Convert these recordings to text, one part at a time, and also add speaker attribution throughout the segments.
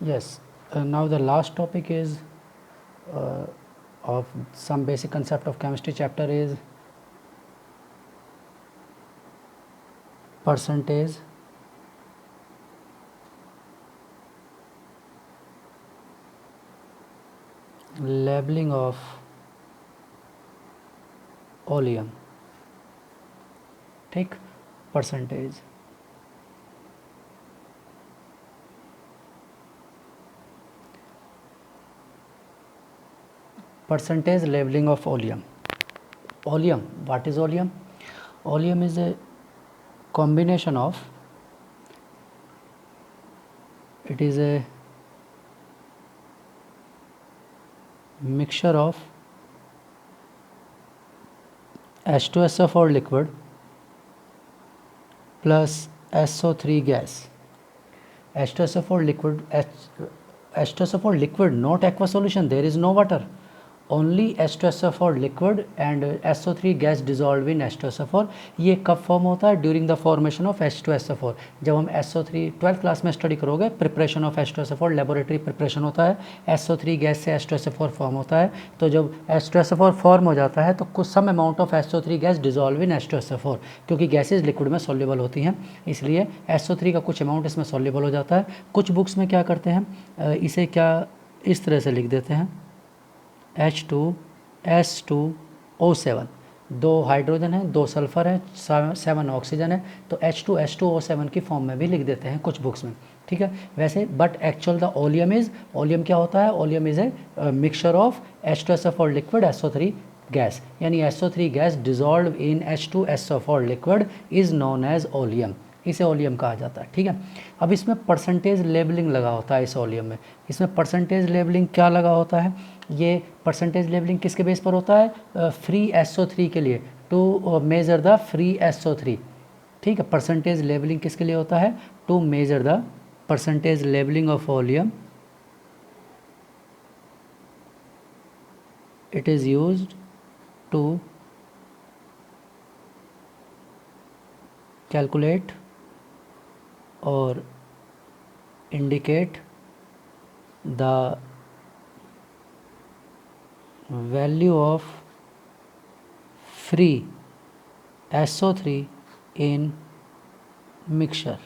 Speaker 1: Yes, now the last topic is of some basic concept of chemistry chapter is percentage labeling of oleum. ठीक, percentage labeling of oleum. Oleum, what is oleum? Oleum is a combination of, it is a mixture of H2SO4 liquid plus SO3 gas. H2SO4 liquid, not aqueous solution, there is no water, only H2SO4 liquid and SO3 gas dissolved in H2SO4. ये कब form होता है? During the formation of H2SO4. जब हम SO3 12th class में study करोगे, preparation of H2SO4 laboratory preparation होता है, SO3 गैस से H2SO4 फॉर्म होता है. तो जब H2SO4 फॉर्म हो जाता है तो कुछ some amount of SO3 gas dissolve in H2SO4, क्योंकि गैसेज लिक्विड में सॉल्युबल होती हैं, इसलिए SO3 का कुछ अमाउंट इसमें सॉल्युबल हो जाता है. कुछ बुक्स में क्या करते हैं, इसे क्या इस तरह से लिख देते हैं, H2S2O7, 2 हाइड्रोजन है, 2 सल्फ़र है, 7 ऑक्सीजन है, तो H2S2O7 की फॉर्म में भी लिख देते हैं कुछ बुक्स में. ठीक है, वैसे बट एक्चुअल द ओलियम क्या होता है? Oleum is a mixture of H2SO4 liquid SO3 gas, यानी SO3 gas dissolve in H2SO4 liquid is known as oleum. इसे ओलियम कहा जाता है. ठीक है, अब इसमें परसेंटेज लेबलिंग लगा होता है. इस ओलियम में इसमें परसेंटेज लेबलिंग क्या लगा होता है? ये परसेंटेज लेबलिंग किसके बेस पर होता है? फ्री SO3 के लिए, to measure the free SO3. ठीक है, परसेंटेज लेबलिंग किसके लिए होता है? To measure the percentage labelling of oleum. It is used to calculate और indicate the value of free SO3 in mixture.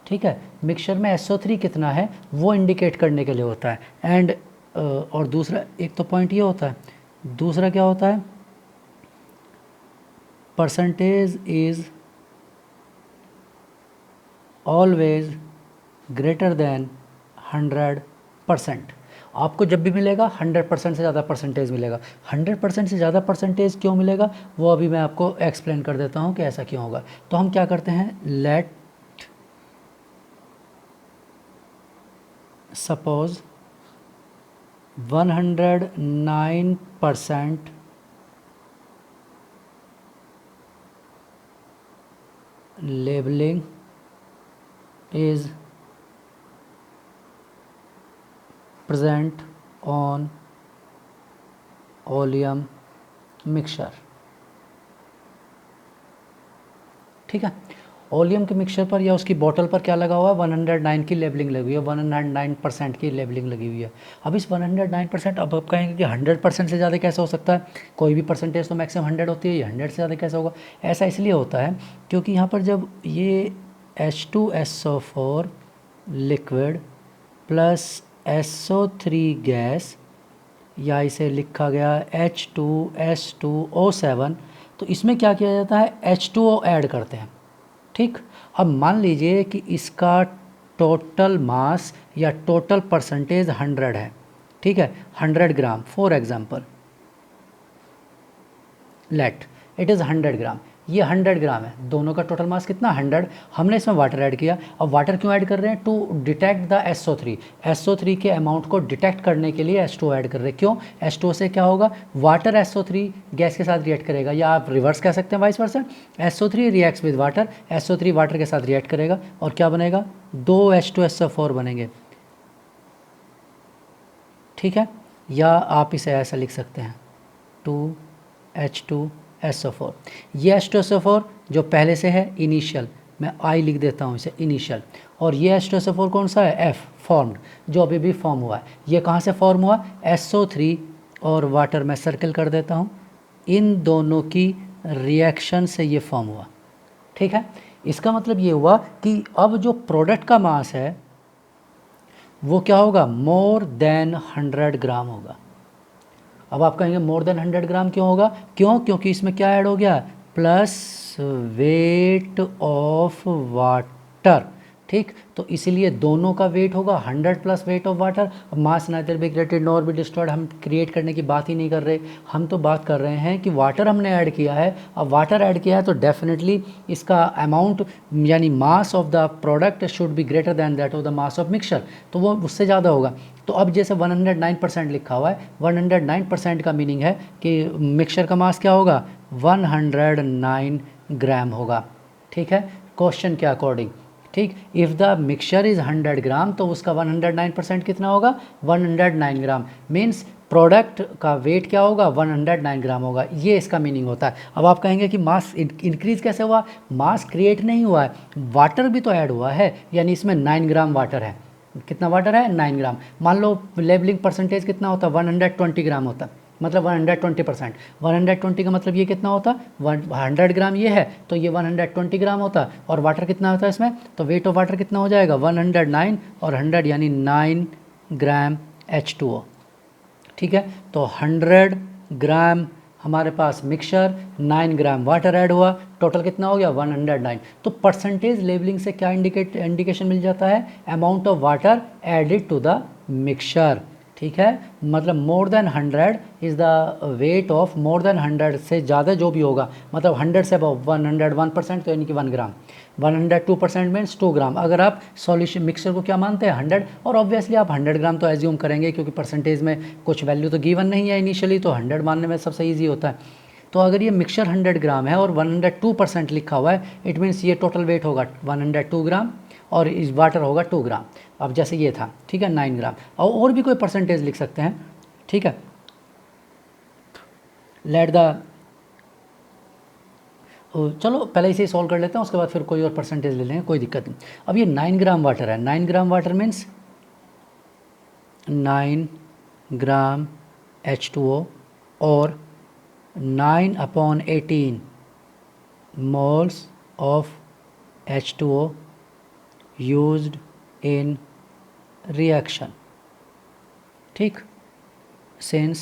Speaker 1: ठीक है, मिक्सचर में SO3 कितना है वो इंडिकेट करने के लिए होता है. एंड और दूसरा एक तो पॉइंट ये होता है, दूसरा क्या होता है? Percentage is always greater than 100%. आपको जब भी मिलेगा 100% से ज़्यादा परसेंटेज मिलेगा. 100% से ज़्यादा परसेंटेज क्यों मिलेगा वो अभी मैं आपको एक्सप्लेन कर देता हूँ कि ऐसा क्यों होगा. तो हम क्या करते हैं, let suppose 109% labeling is present on oleum mixture. ठीक है, ओलियम के मिक्सचर पर या उसकी बोतल पर क्या लगा हुआ है? 109 की लेबलिंग लगी हुई है, 109% की लेबलिंग लगी हुई है. अब इस 109%, अब आप कहेंगे कि 100% से ज़्यादा कैसे हो सकता है? कोई भी परसेंटेज तो मैक्सिमम 100 होती है, ये 100 से ज़्यादा कैसे होगा? ऐसा इसलिए होता है क्योंकि यहाँ पर जब ये H2SO4 liquid plus SO3 gas, या इसे लिखा गया H2S2O7, तो इसमें क्या किया जाता है? H2O ऐड करते हैं. ठीक, अब मान लीजिए कि इसका टोटल मास या टोटल परसेंटेज 100 है. ठीक है, 100 gram for example, let it is 100 ग्राम. ये 100 ग्राम है, दोनों का टोटल मास कितना? 100. हमने इसमें वाटर ऐड किया. अब वाटर क्यों ऐड कर रहे हैं? टू डिटेक्ट द SO3 के अमाउंट को डिटेक्ट करने के लिए H2O ऐड कर रहे हैं. क्यों? H2O से क्या होगा? वाटर SO3 गैस के साथ रिएक्ट करेगा, या आप रिवर्स कह सकते हैं vice versa. SO3 reacts with water, SO3 water के साथ रिएक्ट करेगा और क्या बनेगा? 2 H2SO4 बनेंगे. ठीक है, या आप इसे ऐसा लिख सकते हैं 2 H2SO4. ये H2SO4 जो पहले से है इनिशियल, मैं I लिख देता हूँ इसे इनिशियल, और ये H2SO4 कौन सा है, F फॉर्म्ड, जो अभी भी फॉर्म हुआ है। ये कहाँ से फॉर्म हुआ, SO3 और वाटर, मैं सर्कल कर देता हूँ, इन दोनों की रिएक्शन से ये फॉर्म हुआ। ठीक है, इसका मतलब ये हुआ कि अब जो प्रोडक्ट का मास है वो क्या होगा, मोर देन 100 ग्राम होगा। अब आप कहेंगे मोर देन 100 ग्राम क्यों होगा, क्योंकि इसमें क्या ऐड हो गया, प्लस वेट ऑफ वाटर। ठीक, तो इसीलिए दोनों का वेट होगा 100 प्लस वेट ऑफ वाटर। अब mass neither be created nor be destroyed, हम क्रिएट करने की बात ही नहीं कर रहे, हम तो बात कर रहे हैं कि वाटर हमने ऐड किया है। अब वाटर ऐड किया है तो डेफिनेटली इसका अमाउंट यानी mass of the product should be greater than that of the mass of mixture, तो वो उससे ज़्यादा होगा। तो अब जैसे 109% लिखा हुआ है, 109% का मीनिंग है कि मिक्सचर का मास क्या होगा, 109 ग्राम होगा। ठीक है, क्वेश्चन के अकॉर्डिंग। ठीक, इफ़ द मिक्सचर इज़ 100 ग्राम तो उसका 109% कितना होगा, 109 ग्राम। मीन्स प्रोडक्ट का वेट क्या होगा, 109 ग्राम होगा। ये इसका मीनिंग होता है। अब आप कहेंगे कि मास इंक्रीज़ कैसे हुआ, मास क्रिएट नहीं हुआ है, वाटर भी तो ऐड हुआ है, यानी इसमें 9 ग्राम वाटर है। कितना वाटर है, 9 ग्राम। मान लो लेवलिंग परसेंटेज कितना होता है, 120 ग्राम होता है, मतलब 120%। 120 का मतलब ये कितना होता है, 100 ग्राम ये है तो ये 120 ग्राम होता है। और वाटर कितना होता है इसमें, तो वेट ऑफ वाटर कितना हो जाएगा, 109 और 100 यानी 9 ग्राम H2O। ठीक है, तो 100 ग्राम हमारे पास मिक्सचर, 9 ग्राम वाटर ऐड हुआ, टोटल कितना हो गया, 109। तो परसेंटेज लेवलिंग से क्या इंडिकेशन मिल जाता है, amount of water added to the mixture. ठीक है, मतलब more than 100 is the weight of, more than 100 से ज़्यादा जो भी होगा, मतलब 100 से अबव 101% तो यानी कि 1 ग्राम, 102% मीन्स 2 ग्राम। अगर आप सॉल्यूशन मिक्सचर को क्या मानते हैं, 100, और ऑब्वियसली आप 100 ग्राम तो एज्यूम करेंगे क्योंकि परसेंटेज में कुछ वैल्यू तो गिवन नहीं है इनिशियली, तो 100 मानने में सबसे ईजी होता है। तो अगर ये मिक्सचर 100 ग्राम है और 102% लिखा हुआ है, इट मीन्स ये टोटल वेट होगा 102 ग्राम और इस वाटर होगा 2 ग्राम। अब जैसे ये था, ठीक है, 9 ग्राम, और भी कोई परसेंटेज लिख सकते हैं। ठीक है, लेट द, चलो पहले इसे सॉल्व कर लेते हैं, उसके बाद फिर कोई और परसेंटेज ले लेंगे, कोई दिक्कत नहीं। अब ये 9 ग्राम वाटर है, 9 ग्राम वाटर मीन्स 9 ग्राम H2O और 9/18 moles of H2O used in reaction. ठीक, since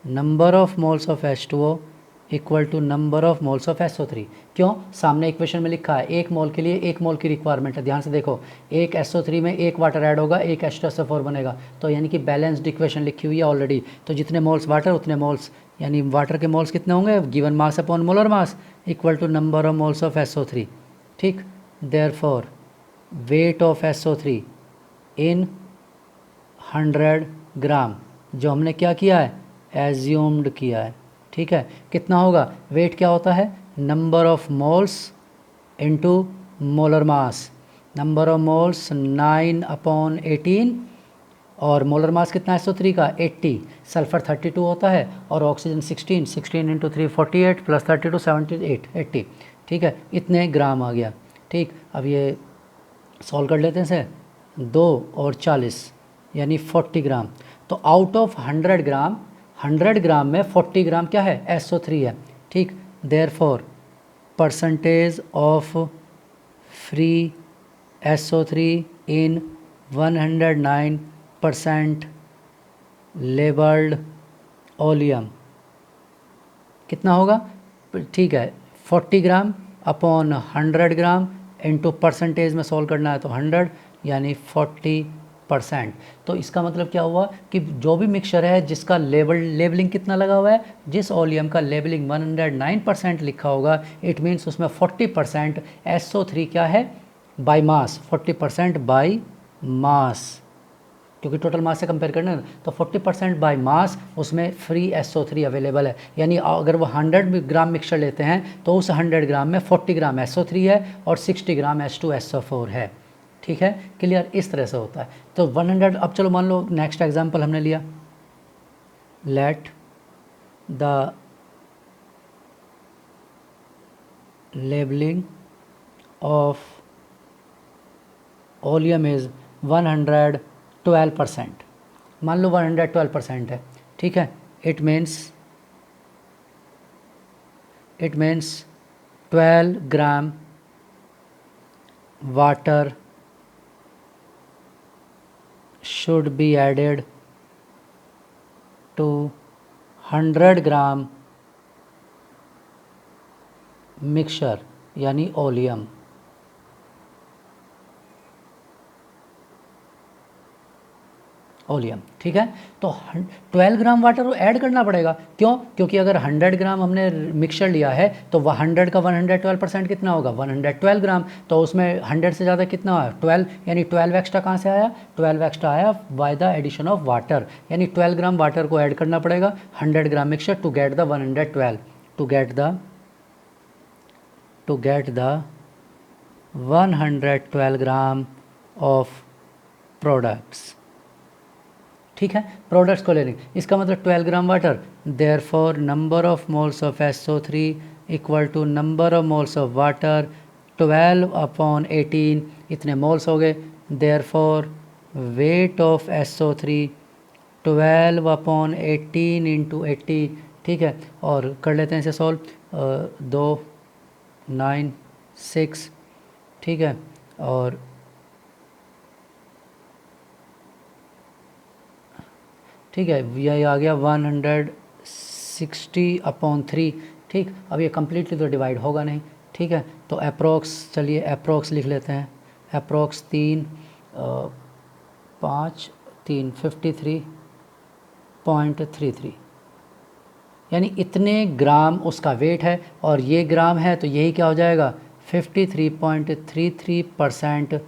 Speaker 1: number of moles of H2O equal to number of moles of SO3। क्यों, सामने इक्वेशन में लिखा है 1 मोल के लिए 1 मोल की रिक्वायरमेंट है। ध्यान से देखो, एक SO3 में 1 वाटर ऐड होगा, एक H2SO4 बनेगा, तो यानी कि बैलेंस्ड इक्वेशन लिखी हुई है ऑलरेडी। तो जितने मोल्स वाटर उतने मोल्स, यानी वाटर के मोल्स कितने होंगे, given mass upon molar mass equal to number of moles of SO3। ठीक, therefore weight of SO3 in 100 gram, जो हमने क्या किया है, एज्यूम्ड किया है। ठीक है, कितना होगा, वेट क्या होता है, number of moles into molar mass, number of moles 9/18 और मोलर मास कितना है SO3 का 80, सल्फर 32 होता है और ऑक्सीजन 16, 16 इंटू 3 48 प्लस 32 78 80। ठीक है, इतने ग्राम आ गया। ठीक, अब ये सॉल्व कर लेते हैं इसे, 2 और 40 यानी 40 ग्राम। तो आउट ऑफ 100 ग्राम, 100 ग्राम में 40 ग्राम क्या है, SO3 है। ठीक, therefore percentage of free SO3 in 109% labelled oleum कितना होगा, ठीक है, 40 ग्राम अपॉन 100 ग्राम इंटू परसेंटेज में सॉल्व करना है तो 100 यानी 40%। तो इसका मतलब क्या हुआ कि जो भी मिक्सचर है जिसका लेबलिंग कितना लगा हुआ है, जिस ओलियम का लेबलिंग 109% लिखा होगा, इट मीन्स उसमें 40% SO3 क्या है, बाय मास, 40% बाय मास, क्योंकि टोटल मास से कंपेयर करना है तो 40% बाय मास उसमें फ्री SO3 अवेलेबल है। यानी अगर वो 100 ग्राम मिक्सचर लेते हैं तो उस 100 ग्राम में 40 ग्राम SO3 है और 60 ग्राम H2SO4 है। ठीक है, क्लियर, इस तरह से होता है। तो 100, अब चलो मान लो नेक्स्ट एग्जांपल हमने लिया, let the labelling of oleum is 112%, मान लो 112% है, ठीक है, it means 12 gram water should be added to 100 gram mixture यानी ओलियम। ठीक है, तो 12 ग्राम वाटर ऐड करना पड़ेगा, क्यों? क्योंकि अगर 100 ग्राम हमने मिक्सचर लिया है तो वह 100 का 112% कितना होगा? 112 ग्राम। तो उसमें 100 से ज़्यादा कितना है? 12, यानी 12 एक्स्ट्रा कहाँ से आया? 12 एक्स्ट्रा आया by the addition of water, यानी 12 ग्राम वाटर को ऐड करना पड़ेगा 100 gram mixture to get the 112, to get the 112 gram of products. ठीक है, प्रोडक्ट्स को लेने, इसका मतलब 12 gram water, therefore number of moles of SO3 equal to number of moles of water 12/18, इतने मोल्स हो गए। Therefore weight of SO3 12/18 into 80, ठीक है, और कर लेते हैं इसे सॉल्व, 2 9 6, ठीक है, और ठीक है, यह आ गया 160/3, ठीक। अब ये कम्प्लीटली तो डिवाइड होगा नहीं, ठीक है, तो अप्रोक्स, चलिए अप्रोक्स लिख लेते हैं, अप्रोक्स 5 3 53.33, यानी इतने ग्राम उसका वेट है, और ये ग्राम है तो यही क्या हो जाएगा? 53.33%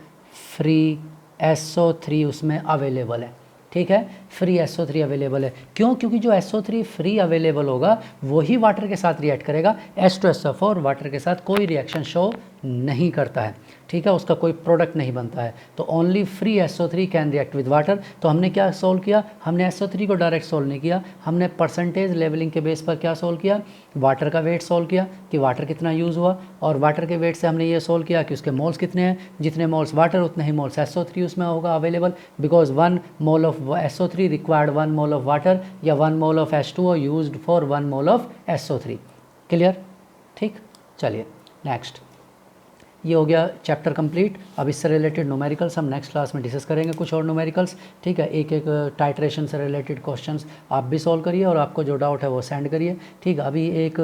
Speaker 1: फ्री SO3 उसमें अवेलेबल है, ठीक है, फ्री SO3 अवेलेबल है। क्यों? क्योंकि जो SO3 फ्री अवेलेबल होगा वही वाटर के साथ रिएक्ट करेगा, H2SO4 वाटर के साथ कोई रिएक्शन शो नहीं करता है, ठीक है, उसका कोई प्रोडक्ट नहीं बनता है, तो only free SO3 can react with water. तो हमने क्या सोल्व किया? हमने SO3 को डायरेक्ट सोल्व नहीं किया, हमने परसेंटेज लेवलिंग के बेस पर क्या सोल्व किया? वाटर का वेट सोल्व किया कि वाटर कितना यूज़ हुआ, और वाटर के वेट से हमने ये सोल्व किया कि उसके मोल्स कितने हैं, जितने मोल्स वाटर उतने ही मोल्स SO3 उसमें होगा available, because 1 mole of SO3 required 1 mole of water, या 1 mole of H2O used for 1 mole of SO3। Clear? ठीक, चलिए नेक्स्ट, ये हो गया चैप्टर कंप्लीट। अब इससे रिलेटेड न्यूमेरिकल्स हम नेक्स्ट क्लास में डिस्कस करेंगे, कुछ और न्यूमेरिकल्स, ठीक है, एक एक टाइट्रेशन से रिलेटेड क्वेश्चंस आप भी सॉल्व करिए, और आपको जो डाउट है वो सेंड करिए, ठीक है। अभी एक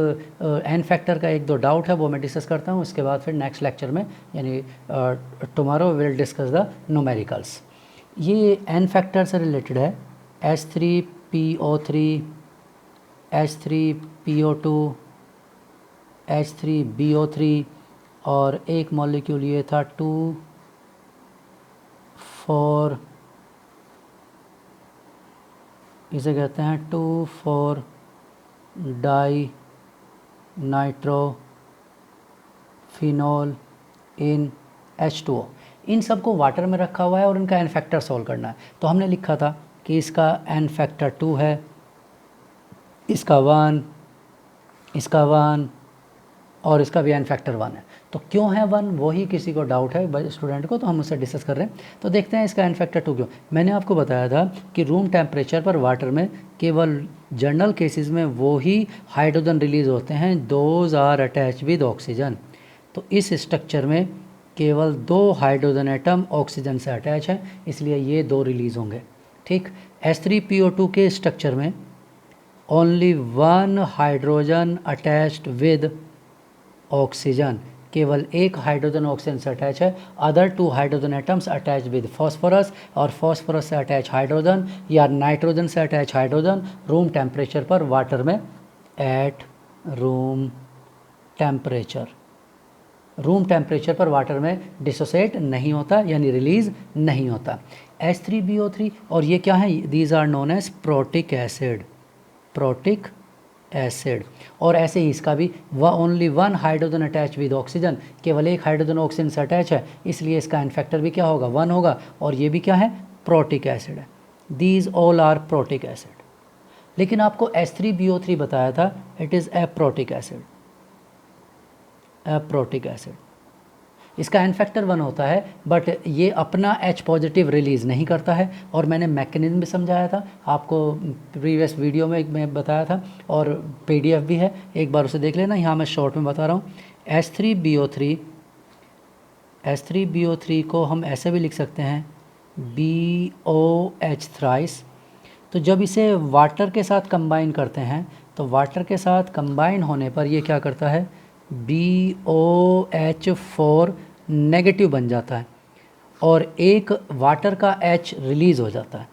Speaker 1: एन फैक्टर का 1-2 डाउट है वो मैं डिस्कस करता हूँ, उसके बाद फिर नेक्स्ट लेक्चर में, यानी tomorrow will discuss the numericals. ये एन फैक्टर से रिलेटेड है, H3PO3, H3PO2, H3BO3, और एक मॉलिक्यूल ये था 2,4, इसे कहते हैं 2,4 डाई नाइट्रोफिनॉल इन H2O। इन सब को वाटर में रखा हुआ है और इनका एन फैक्टर सोल्व करना है। तो हमने लिखा था कि इसका एन फैक्टर 2 है, इसका 1, इसका 1, और इसका भी एन फैक्टर 1 है। तो क्यों है 1, वही किसी को डाउट है स्टूडेंट को, तो हम उससे डिस्कस कर रहे हैं। तो देखते हैं इसका एन फैक्टर 2 क्यों। मैंने आपको बताया था कि रूम टेम्परेचर पर वाटर में केवल जनरल केसेस में वो ही हाइड्रोजन रिलीज़ होते हैं those are attach with oxygen. तो इस स्ट्रक्चर में केवल 2 हाइड्रोजन एटम ऑक्सीजन से अटैच हैं, इसलिए ये 2 रिलीज़ होंगे, ठीक। H3PO2 के स्ट्रक्चर में only 1 hydrogen attached with oxygen, केवल एक हाइड्रोजन ऑक्सीजन से अटैच है। Other 2 hydrogen atoms attach with phosphorus, और फॉस्फोरस से अटैच हाइड्रोजन या नाइट्रोजन से अटैच हाइड्रोजन रूम टेम्परेचर पर वाटर में at room temperature, room temperature पर वाटर में डिसोसिएट नहीं होता, यानी रिलीज़ नहीं होता। H3BO3, और ये क्या है? These are known as protic acid, protic acid. और ऐसे ही इसका भी only 1 hydrogen attach with oxygen, केवल एक हाइड्रोजन ऑक्सीजन से अटैच है, इसलिए इसका एन फैक्टर भी क्या होगा? 1 होगा। और ये भी क्या है? प्रोटिक एसिड है। These all are protic acid. लेकिन आपको H3BO3 बताया था it is aprotic acid, aprotic acid. इसका एन फैक्टर 1 होता है, बट ये अपना H पॉजिटिव रिलीज़ नहीं करता है। और मैंने मैकेनिज्म भी समझाया था आपको, प्रीवियस वीडियो में मैं बताया था, और PDF भी है, एक बार उसे देख लेना। यहाँ मैं शॉर्ट में बता रहा हूँ। H3BO3 को हम ऐसे भी लिख सकते हैं BOH थ्राइस। तो जब इसे वाटर के साथ कंबाइन करते हैं तो वाटर के साथ कंबाइन होने पर ये क्या करता है, BOH4 नेगेटिव बन जाता है और एक वाटर का H रिलीज़ हो जाता है।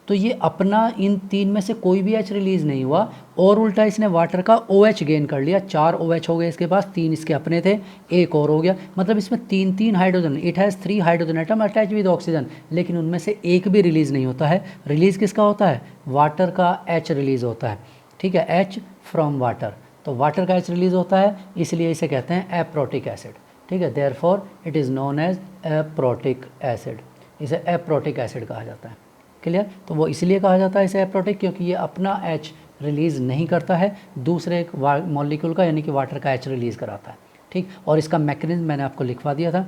Speaker 1: तो ये अपना इन तीन में से कोई भी H रिलीज़ नहीं हुआ और उल्टा इसने वाटर का OH गेन कर लिया। 4 OH हो गए इसके पास, 3 इसके अपने थे, एक और हो गया। मतलब इसमें 3 hydrogen, it has 3 hydrogen atom attach with oxygen, लेकिन उनमें से एक भी रिलीज़ नहीं होता है। रिलीज़ किसका होता है, वाटर का H रिलीज़ होता है, ठीक है, H फ्रॉम वाटर। तो वाटर का H रिलीज़ होता है, इसलिए इसे कहते हैं एप्रोटिक एसिड, ठीक है। Therefore it is known as aprotic acid, इसे एप्रोटिक एसिड कहा जाता है। क्लियर। तो वो इसलिए कहा जाता है इसे एप्रोटिक क्योंकि ये अपना H रिलीज़ नहीं करता है, दूसरे मॉलिक्यूल का यानी कि वाटर का H रिलीज़ कराता है, ठीक। और इसका मैकेनिज्म मैंने आपको लिखवा दिया था।